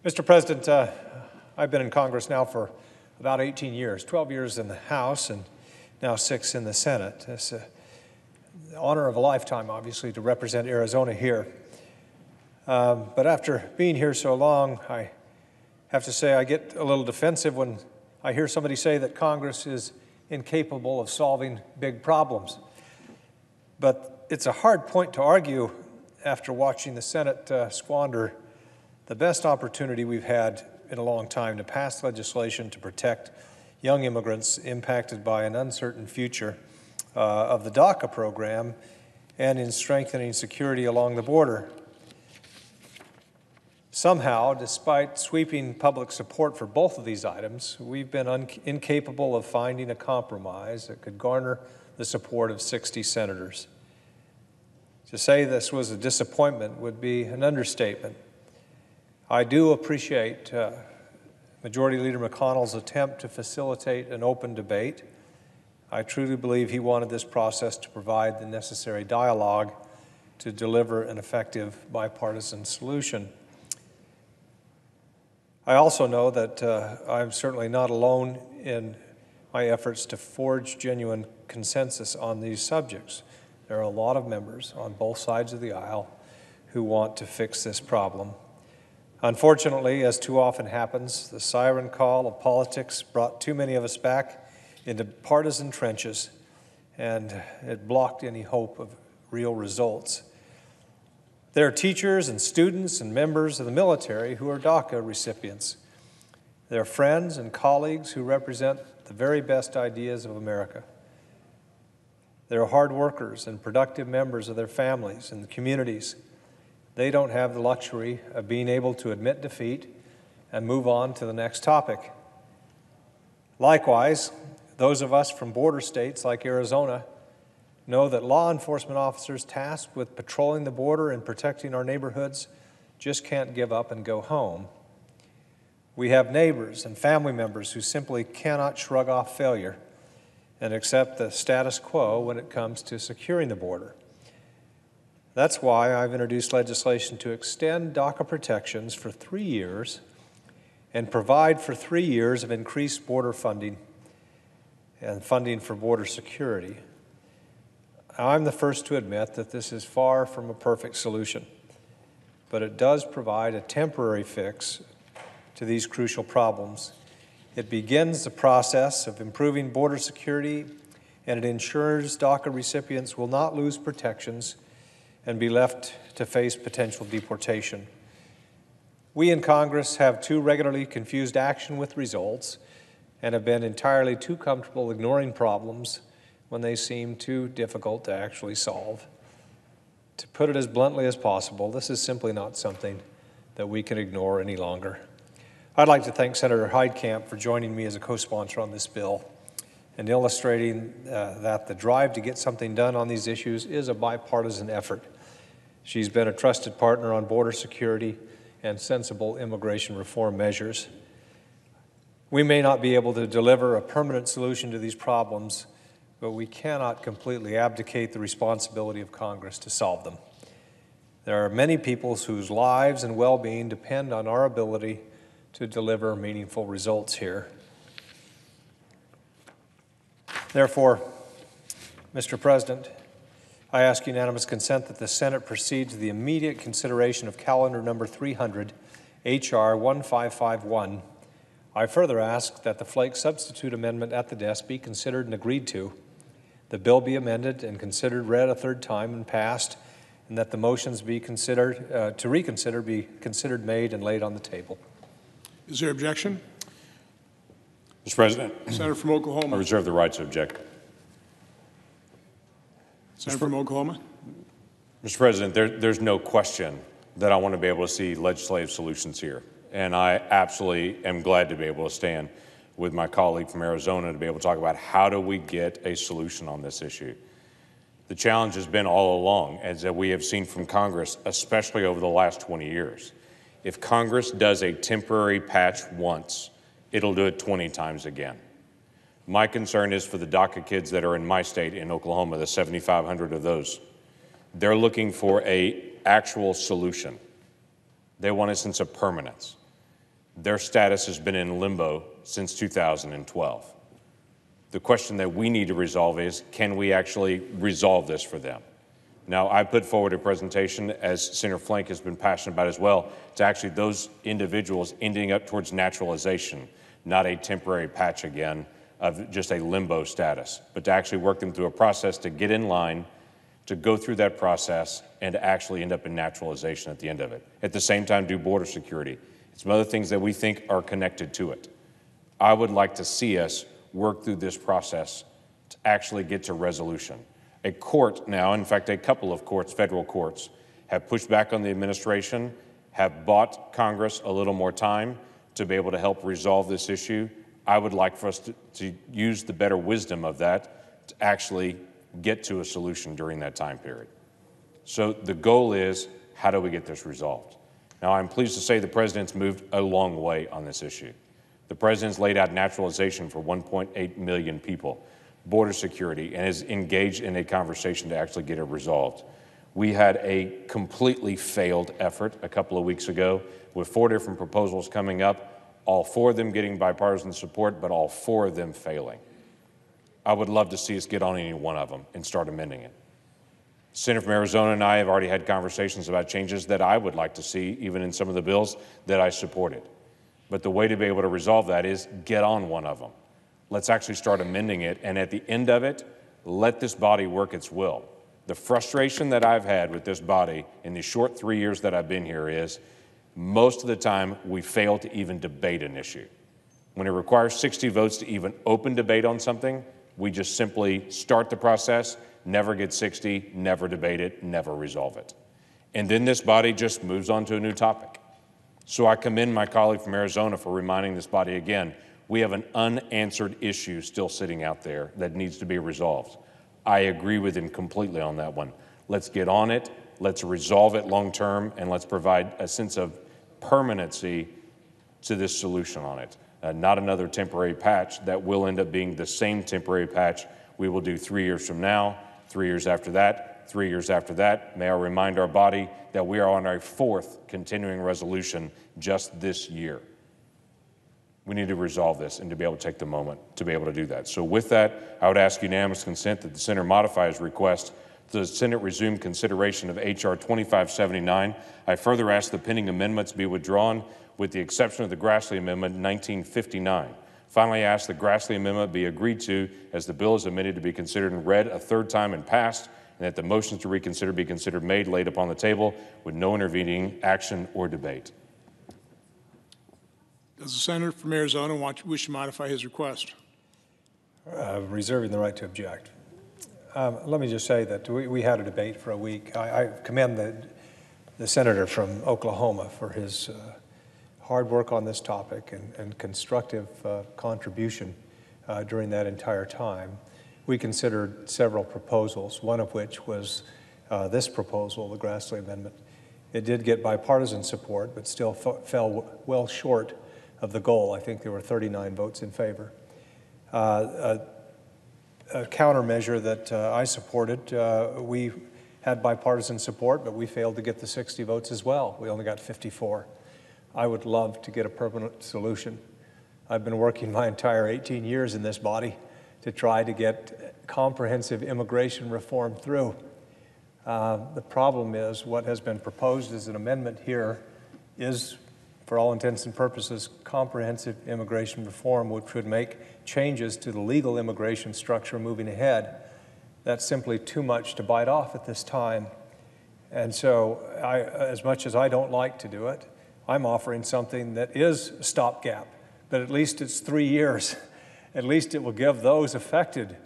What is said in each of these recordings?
Mr. President, I've been in Congress now for about 18 years, 12 years in the House and now 6 in the Senate. It's the honor of a lifetime, obviously, to represent Arizona here. But after being here so long, I have to say I get a little defensive when I hear somebody say that Congress is incapable of solving big problems. But it's a hard point to argue after watching the Senate squander the best opportunity we've had in a long time to pass legislation to protect young immigrants impacted by an uncertain future of the DACA program and in strengthening security along the border. Somehow, despite sweeping public support for both of these items, we've been incapable of finding a compromise that could garner the support of 60 senators. To say this was a disappointment would be an understatement. I do appreciate Majority Leader McConnell's attempt to facilitate an open debate. I truly believe he wanted this process to provide the necessary dialogue to deliver an effective bipartisan solution. I also know that I'm certainly not alone in my efforts to forge genuine consensus on these subjects. There are a lot of members on both sides of the aisle who want to fix this problem. Unfortunately, as too often happens, the siren call of politics brought too many of us back into partisan trenches, and it blocked any hope of real results. There are teachers and students and members of the military who are DACA recipients. There are friends and colleagues who represent the very best ideas of America. There are hard workers and productive members of their families and the communities. They don't have the luxury of being able to admit defeat and move on to the next topic. Likewise, those of us from border states like Arizona know that law enforcement officers tasked with patrolling the border and protecting our neighborhoods just can't give up and go home. We have neighbors and family members who simply cannot shrug off failure and accept the status quo when it comes to securing the border. That's why I've introduced legislation to extend DACA protections for 3 years and provide for 3 years of increased border funding and funding for border security. I'm the first to admit that this is far from a perfect solution, but it does provide a temporary fix to these crucial problems. It begins the process of improving border security, and it ensures DACA recipients will not lose protections and be left to face potential deportation. We in Congress have too regularly confused action with results and have been entirely too comfortable ignoring problems when they seem too difficult to actually solve. To put it as bluntly as possible, this is simply not something that we can ignore any longer. I'd like to thank Senator Heitkamp for joining me as a co-sponsor on this bill and illustrating that the drive to get something done on these issues is a bipartisan effort. She's been a trusted partner on border security and sensible immigration reform measures. We may not be able to deliver a permanent solution to these problems, but we cannot completely abdicate the responsibility of Congress to solve them. There are many people whose lives and well-being depend on our ability to deliver meaningful results here. Therefore, Mr. President, I ask unanimous consent that the Senate proceed to the immediate consideration of calendar number 300, H.R. 1551. I further ask that the Flake substitute amendment at the desk be considered and agreed to, the bill be amended and considered read a third time and passed, and that the motions be considered to reconsider be considered made and laid on the table. Is there objection? Mr. President. Senator from Oklahoma. I reserve the right to object. Senator from Oklahoma. Mr. President, there's no question that I want to be able to see legislative solutions here. And I absolutely am glad to be able to stand with my colleague from Arizona to be able to talk about how do we get a solution on this issue. The challenge has been all along, as we have seen from Congress, especially over the last 20 years. If Congress does a temporary patch once, it'll do it 20 times again. My concern is for the DACA kids that are in my state, in Oklahoma, the 7,500 of those. They're looking for an actual solution. They want a sense of permanence. Their status has been in limbo since 2012. The question that we need to resolve is, can we actually resolve this for them? Now, I put forward a presentation, as Senator Flake has been passionate about as well, to actually those individuals ending up towards naturalization, not a temporary patch again of just a limbo status, but to actually work them through a process to get in line, to go through that process, and to actually end up in naturalization at the end of it. At the same time, do border security. Some other things that we think are connected to it. I would like to see us work through this process to actually get to resolution. A court now, in fact, a couple of courts, federal courts, have pushed back on the administration, have bought Congress a little more time to be able to help resolve this issue. I would like for us to use the better wisdom of that to actually get to a solution during that time period. So the goal is, how do we get this resolved? Now, I'm pleased to say the president's moved a long way on this issue. The president's laid out naturalization for 1.8 million people, border security, and is engaged in a conversation to actually get it resolved. We had a completely failed effort a couple of weeks ago with 4 different proposals coming up, all 4 of them getting bipartisan support, but all 4 of them failing. I would love to see us get on any one of them and start amending it. Senator from Arizona and I have already had conversations about changes that I would like to see even in some of the bills that I supported. But the way to be able to resolve that is get on one of them. Let's actually start amending it, and at the end of it, let this body work its will. The frustration that I've had with this body in the short 3 years that I've been here is most of the time we fail to even debate an issue. When it requires 60 votes to even open debate on something, we just simply start the process, never get 60, never debate it, never resolve it. And then this body just moves on to a new topic. So I commend my colleague from Arizona for reminding this body again, we have an unanswered issue still sitting out there that needs to be resolved. I agree with him completely on that one. Let's get on it, let's resolve it long term, and let's provide a sense of permanency to this solution on it. Not another temporary patch that will end up being the same temporary patch we will do 3 years from now, 3 years after that, 3 years after that. May I remind our body that we are on our 4th continuing resolution just this year. We need to resolve this and to be able to take the moment to be able to do that. So with that, I would ask unanimous consent that the Senator modify his request. The Senate resume consideration of H.R. 2579. I further ask the pending amendments be withdrawn with the exception of the Grassley Amendment 1959. Finally, I ask the Grassley Amendment be agreed to as the bill is amended to be considered and read a 3rd time and passed, and that the motions to reconsider be considered made, laid upon the table with no intervening action or debate. Does the senator from Arizona wish to modify his request? Reserving the right to object. Let me just say that we had a debate for a week. I commend the senator from Oklahoma for his hard work on this topic and constructive contribution during that entire time. We considered several proposals, one of which was this proposal, the Grassley Amendment. It did get bipartisan support, but still fell well short of the goal. I think there were 39 votes in favor. A countermeasure that I supported, we had bipartisan support, but we failed to get the 60 votes as well. We only got 54. I would love to get a permanent solution. I've been working my entire 18 years in this body to try to get comprehensive immigration reform through. The problem is what has been proposed as an amendment here is, for all intents and purposes, comprehensive immigration reform, which would make changes to the legal immigration structure moving ahead. That's simply too much to bite off at this time. And so, as much as I don't like to do it, I'm offering something that is a stopgap, but at least it's 3 years. At least it will give those affected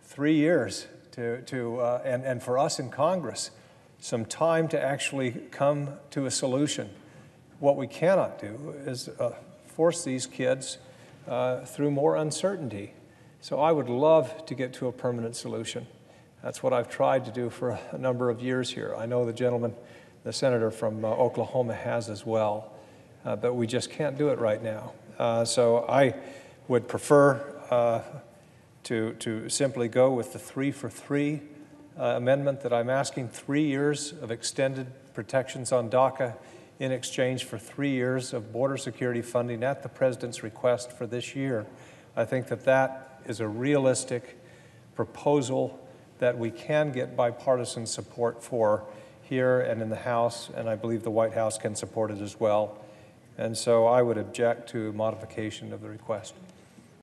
3 years and for us in Congress, some time to actually come to a solution. What we cannot do is force these kids through more uncertainty. So I would love to get to a permanent solution. That's what I've tried to do for a number of years here. I know the gentleman, the senator from Oklahoma has as well, but we just can't do it right now. So I would prefer to simply go with the 3-for-3 amendment that I'm asking, 3 years of extended protections on DACA in exchange for 3 years of border security funding at the President's request for this year. I think that that is a realistic proposal that we can get bipartisan support for here and in the House, and I believe the White House can support it as well. And so I would object to modification of the request.